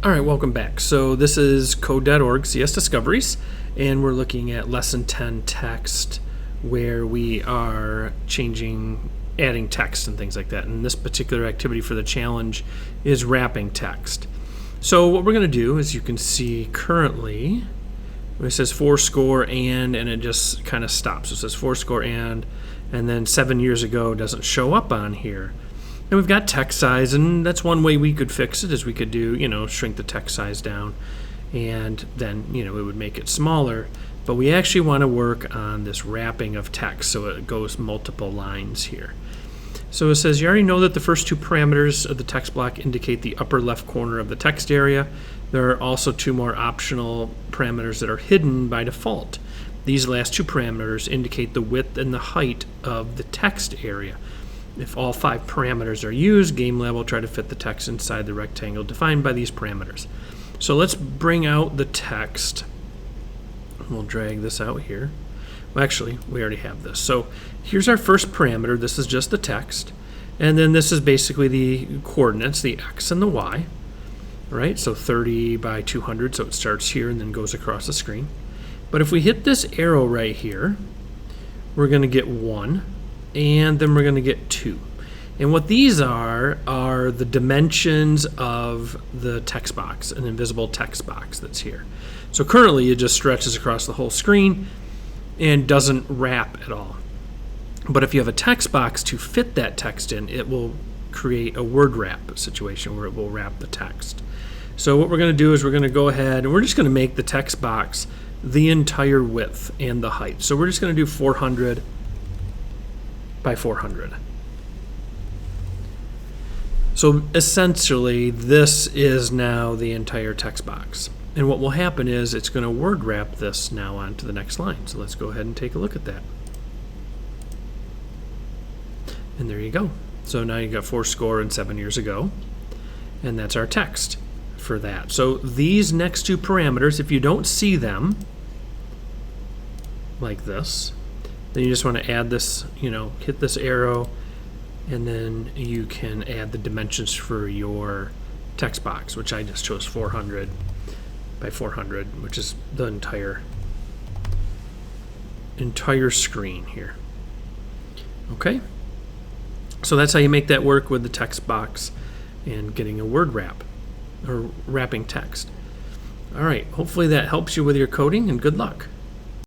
All right, welcome back. So this is code.org CS Discoveries, and we're looking at lesson 10 text, where we are adding text and things like that. And this particular activity for the challenge is wrapping text. So what we're going to do, as you can see currently, it says fourscore and it just kind of stops. It says fourscore and then 7 years ago doesn't show up on here. And we've got text size, and that's one way we could fix it, is we could do, shrink the text size down, and then, it would make it smaller. But we actually want to work on this wrapping of text so it goes multiple lines here. So it says you already know that the first two parameters of the text block indicate the upper left corner of the text area. There are also two more optional parameters that are hidden by default. These last two parameters indicate the width and the height of the text area. If all 5 parameters are used, GameLab will try to fit the text inside the rectangle defined by these parameters. So let's bring out the text. We'll drag this out here. Well, actually, we already have this. So here's our first parameter. This is just the text. And then this is basically the coordinates, the x and the y. Right? So 30 by 200, so it starts here and then goes across the screen. But if we hit this arrow right here, we're going to get 1. And then we're going to get 2. And what these are the dimensions of the text box, an invisible text box that's here. So currently it just stretches across the whole screen and doesn't wrap at all. But if you have a text box to fit that text in, it will create a word wrap situation where it will wrap the text. So what we're going to do is we're going to go ahead and we're just going to make the text box the entire width and the height. So we're just going to do 400 by 400. So essentially this is now the entire text box. And what will happen is it's going to word wrap this now onto the next line. So let's go ahead and take a look at that. And there you go. So now you got fourscore and 7 years ago. And that's our text for that. So these next two parameters, if you don't see them like this, then you just want to add this, hit this arrow, and then you can add the dimensions for your text box, which I just chose 400 by 400, which is the entire screen here. Okay? So that's how you make that work with the text box and getting a word wrap, or wrapping text. All right, hopefully that helps you with your coding, and good luck.